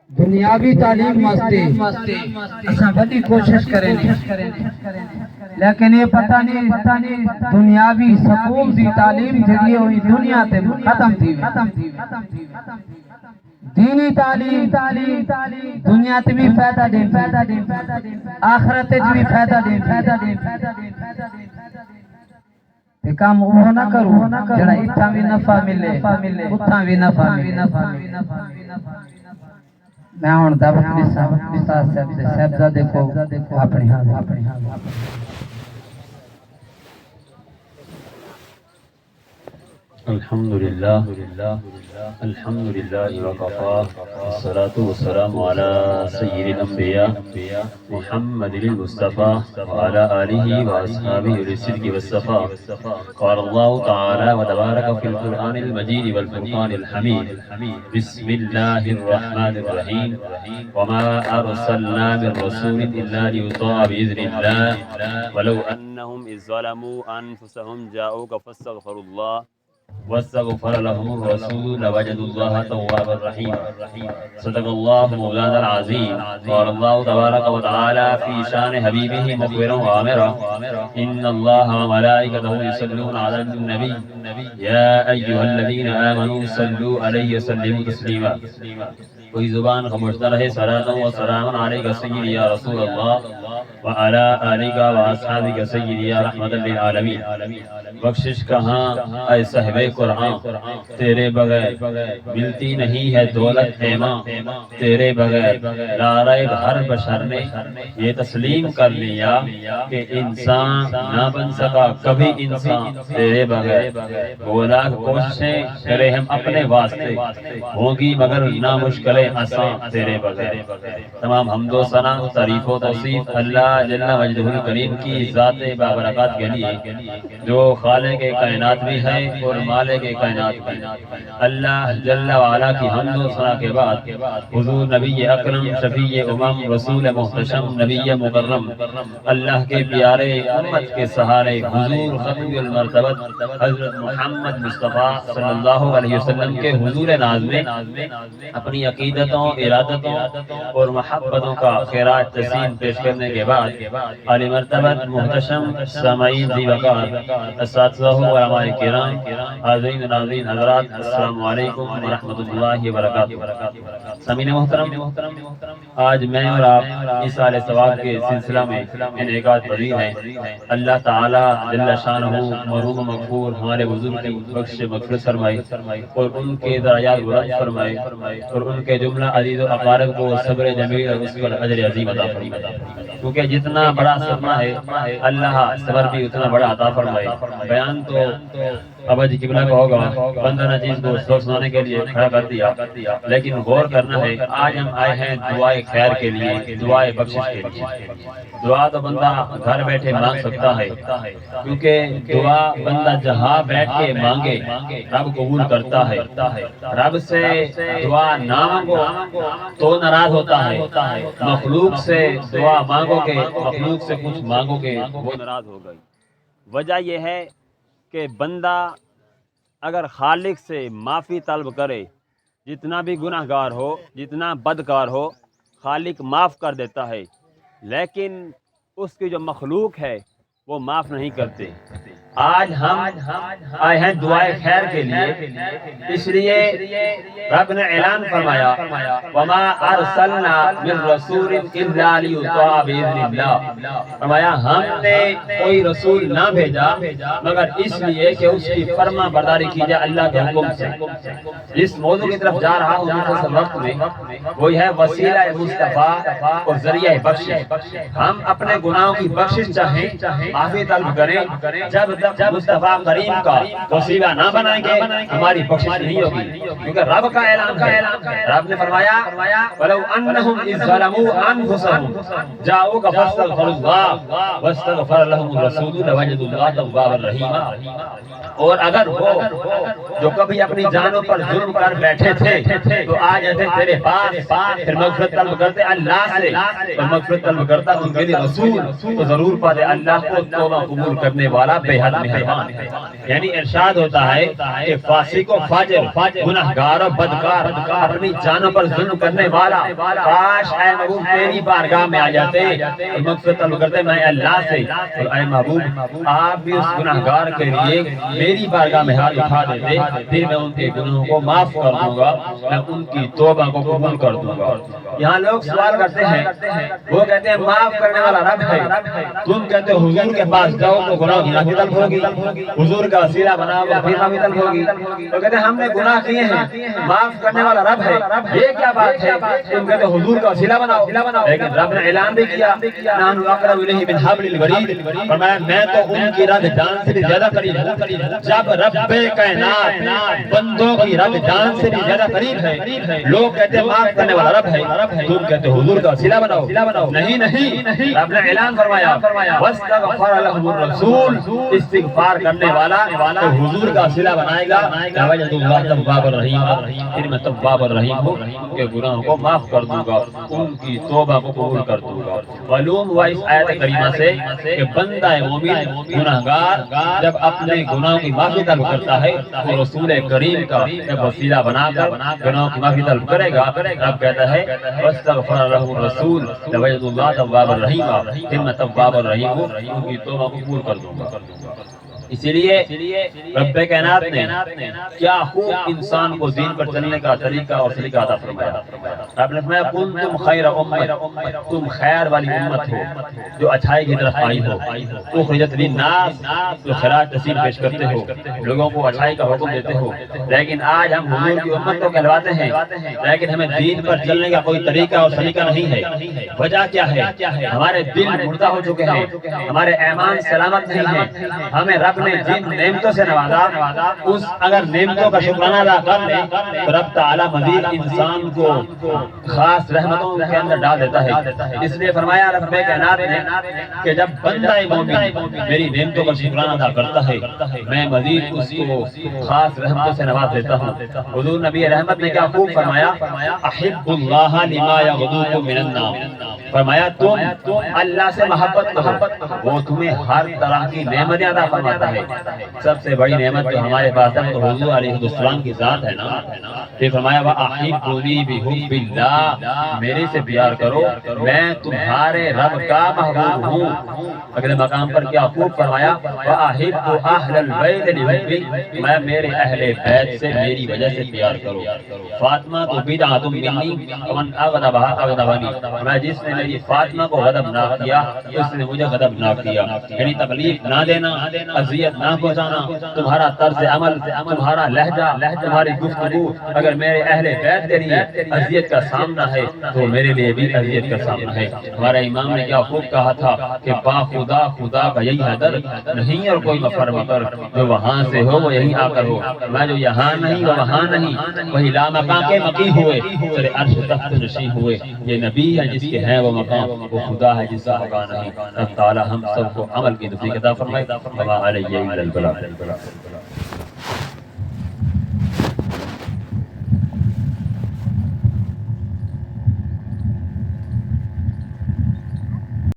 دنیاوی تعلیم واسطے اساں بڑی کوشش کریں لیکن یہ پتہ نہیں دنیاوی سکول دی تعلیم جڑی ہوئی دنیا تے ختم تھی دینی تعلیم دنیا تے بھی فائدہ دے آخرت تے بھی فائدہ دے تے کام وہ نہ کرو جڑا اتھاں بھی نفع ملے اتھاں بھی نفع میں ہوں دعوت استاد صاحب سے صاحبزادے کو اپنے الحمدللہ وقفا والصلاة والسلام على سید الانبیاء محمد المصطفى وعلى آلہ واصحابہ الصدق والصفا قال اللہ تعالی وتبارک فی القرآن المجید والفرقان الحمید بسم اللہ الرحمن الرحیم وما ارسلنا من رسول الا لیطاع بإذن اللہ ولو انہم اذ ظلموا انفسهم جاؤوک فاستغفروا اللہ واستغفر لهم الرسول لوجدوا الله توابا رحيما صدق الله مولانا العظيم قال الله تبارك وتعالى في شان حبيبه مخبرا وامرا ان الله وملائكته يصلون على النبي يا ايها الذين امنوا صلوا عليه وسلموا تسليما کوئی زبان خاموش نہ رہے صلاۃ و سلام علیک سیدی یا رسول اللہ وعلی آلک و اصحابک سیدی یا رحمت للعالمین بخشش کہاں اے صاحب قرآن تیرے بغیر ملتی نہیں ہے دولت ایمان تیرے بغیر لا ریب ہر بشر نے یہ تسلیم کر لیا کہ انسان نہ بن سکا کبھی انسان تیرے بغیر وہ لاکھ کوششیں کرے ہم اپنے واسطے ہوں گی مگر نامشکل آسان تیرے بغیر تمام حمد و ثنا تعریف و توصیف اللہ جل مجدہ الکریم کی ذات بابرکات کے لیے جو خالق کائنات بھی ہے اور مالک کائنات بھی اللہ جل وعلا کی حمد و ثنا کے بعد حضور نبی اکرم شفیع امم رسول محتشم نبی مکرم اللہ کے پیارے امت کے سہارے حضور ختم المرتبت حضرت محمد مصطفیٰ صلی اللہ علیہ وسلم کے حضور ناز میں اپنی عقیدتوں ارادتوں اور محبتوں کا خیرات تسلیم پیش کرنے کے بعد علی مرتبت محتشم سامعین ذی وقار اساتذہ و علماء کرام حاضرین ناظرین حضرات السلام علیکم ورحمۃ اللہ وبرکاتہ سامعین محترم آج میں اور آپ اس سال ثواب کے سلسلہ میں انعقاد پذیر ہیں اللہ تعالی جل شانہ مرحوم مغفور ہمارے بزرگ کی بخش مغفرت فرمائے اور ان کے درجات بلند فرمائے اور ان کے جملہ عزیز و اقارب کو صبر جمیل اور اس پر اجر عظیم عطا فرمائے کیونکہ جتنا بڑا صدمہ ہے اللہ صبر بھی اتنا بڑا عطا فرمائے بیان تو ابا جی قبلہ کا ہوگا بندہ نچیز کو سوچ سنانے کے لیے کھڑا کر دیا لیکن غور کرنا ہے آج ہم آئے ہیں دعائے خیر کے لیے دعائے بخشش کے لیے دعا تو بندہ گھر بیٹھے مانگ سکتا ہے کیونکہ دعا بندہ جہاں بیٹھ کے مانگے رب قبول کرتا ہے رب سے دعا نہ مانگو تو ناراض ہوتا ہے مخلوق سے دعا مانگو گے مخلوق سے کچھ مانگو گے وہ ناراض ہو گئی وجہ یہ ہے کہ بندہ اگر خالق سے معافی طلب کرے جتنا بھی گناہ گار ہو جتنا بدکار ہو خالق معاف کر دیتا ہے لیکن اس کی جو مخلوق ہے وہ معاف نہیں کرتے آج ہم آئے ہیں دعائے خیر کے لیے اس لیے رب نے اعلان فرمایا وما ارسلنا من رسول الا لیطاع باذن اللہ فرمایا ہم نے کوئی رسول نہ بھیجا مگر اس لیے کہ اس کی فرما برداری کی جائے اللہ کے حکم سے جس موضوع کی طرف جا رہا ہوں مختصر وقت میں وہی ہے وسیلہ مصطفیٰ اور ذریعہ بخشش ہم اپنے گناہوں کی بخشش چاہیں معافی طلب کریں جب مصطفیٰ کریم کا وسیلہ نہ بنائیں گے ہماری بخشش نہیں ہوگی کیونکہ رب کا اعلان ہے رب نے فرمایا وَلَوْ أَنَّهُمْ إِذْ ظَلَمُوا أَنفُسَهُمْ جَاءُوكَ فَاسْتَغْفَرُوا اللَّهَ وَاسْتَغْفَرَ لَهُمُ الرَّسُولُ لَوَجَدُوا اللَّهَ تَوَّابًا رَحِيمًا اور اگر وہ جو کبھی اپنی جانوں پر ظلم کر بیٹھے تھے تو آج ایسے تیرے پاس پھر مغفرت طلب کرتے اللہ سے اور مغفرت طلب کرتا ان کے لیے رسول تو ضرور پاتے اللہ کو توبہ قبول کرنے والا بے حد مہربان ہے۔ یعنی ارشاد ہوتا ہے کہ فاسق و فاجر، گنہگار و بدکار، اپنی جانوں پر ظلم کرنے والا، کاش اے محبوب تیری بارگاہ میں آ جاتے اور مغفرت طلب کرتے میں اللہ سے، اور اے محبوب آپ بھی اس گنہگار کے لیے میری بارگاہ میں ہاتھ اٹھا دیتے، پھر میں ان کے گناہوں کو معاف کر دوں گا، میں ان کی توبہ کو قبول کر دوں گا۔ یہاں لوگ سوال کرتے ہیں، وہ کہتے ہیں معاف کرنے والا رب ہے، تم کہتے ہو حضور کے پاس جاؤ تو گناہ کی معافی طلب ہوگی، حضور کا وسیلہ بناؤ تو پھر معافی طلب ہوگی۔ تو کہتے ہیں ہم نے گناہ کیے ہیں، معاف کرنے والا رب ہے، یہ کیا بات ہے؟ تم کہتے ہو حضور کا وسیلہ بناؤ، لیکن رب نے اعلان بھی کیا نحن اقرب الیہ من حبل الورید، فرمایا میں تو ان کی رگ جان سے بھی زیادہ قریب ہوں۔ جب رب کائنات بندوں کی رگ جان سے بھی زیادہ قریب ہے، لوگ کہتے ہیں معاف کرنے والا رب ہے، تم کہتے ہو حضور کا وسیلہ بناؤ۔ نہیں، رب نے اعلان فرمایا واستغفر لهم الرسول، استغفار کرنے والا تو حضور کا وسیلہ بنائے گا، وجد اللہ تواب الرحیم، پھر میں تواب الرحیم ہوں، ان کے گناہوں کو معاف کر دوں گا، ان کی توبہ کو قبول کر دوں گا۔ معلوم ہوا اس آیت کریمہ سے کہ بندہ مومن گنہگار جب اپنے گناہوں کی معافی طلب کرتا ہے تو رسول کریم کا جب وسیلہ بنا کر گناہوں کی معافی طلب کرے گا، اب کہتا ہے واستغفر له الرسول لوجد اللہ تواب الرحیم، پھر میں تواب الرحیم ہوں، ان کی توبہ کو قبول کر دوں گا۔ اسی لیے رب کائنات نے کیا خوب انسان کو دین پر چلنے کا طریقہ اور سلیقہ عطا فرمایا۔ آپ نے فرمایا کنتم خیر امت، تم خیر والی امت ہو جو اچھائی کی طرف آئی ہو، اخرجت للناس، جو خیرات نصیب پیش کرتے ہو، لوگوں کو اچھائی کا حکم دیتے ہو۔ لیکن آج ہم حضور کی امت کو کہلواتے ہیں، لیکن ہمیں دین پر چلنے کا کوئی طریقہ اور سلیقہ نہیں ہے۔ وجہ کیا ہے؟ ہمارے دل مردہ ہو چکے ہیں، ہمارے ایمان سلامت نہیں ہیں۔ ہمیں رب نے جن نعمتوں سے نوازا، اس اگر نعمتوں کا شکرانہ ادا کر لیں تو رب تعالی مزید انسان کو خاص رحمتوں کے اندر ڈال دیتا ہے۔ اس لیے فرمایا رب کائنات نے کہ جب بندہ مومن میری نعمتوں کا شکرانہ ادا کرتا ہے، میں مزید اس کو خاص رحمتوں سے نواز دیتا ہوں۔ حضور نبی رحمت نے کیا خوب فرمایا، احب اللہ لما یغدوکم من النار، فرمایا تم اللہ سے محبت کرو، وہ تمہیں ہر طرح کی نعمتیں عطا فرماتا ہے۔ سب سے بڑی نعمت جو ہمارے پاس ہے تو حضور علیہ السلام کی ذات ہے نا۔ پھر فرمایا وَأَحِبُّنِي بِحُبِّ اللَّهِ، میرے سے پیار کرو، میں تمہارے رب کا محبوب ہوں۔ اگلے مقام پر کیا خوب فرمایا وَأَحِبُّ أَهْلَ الْبَيْتِ لِحُبِّي، میں میرے اہل بیت سے میری وجہ سے پیار کرو۔ فاطمہ تو بدعۃ منی ومن اغضبها اغضبنی، میں جس نے میری فاطمہ کو غضب نہ کیا اس نے مجھے غضب نہ کیا۔ یعنی تکلیف نہ دینا، اذیت نہ پہنچانا، تمہارا طرز عمل، تمہارا لہجہ، تمہاری گفتگو اگر میرے اہل بیت کے لیے اذیت کا سامنا ہے تو میرے لیے بھی اذیت کا سامنا ہے۔ ہمارے امام نے کیا خوب کہا تھا کہ با خدا خدا کا یہی حدر، نہیں اور کوئی مفر مکر، جو وہاں سے ہو وہ یہیں آ کر ہو، میں جو یہاں نہیں وہ وہاں نہیں، وہی لامکاں کے مقی ہوئے، سر عرش تخت نشین ہوئے۔ یہ نبی ہے جس کے ہیں وہ مقام، وہ خدا ہے جس کا مکان نہیں۔ اللہ تعالی ہم سب کو عمل کی توفیق عطا فرمائے۔ وما علیہ الا البلاغ۔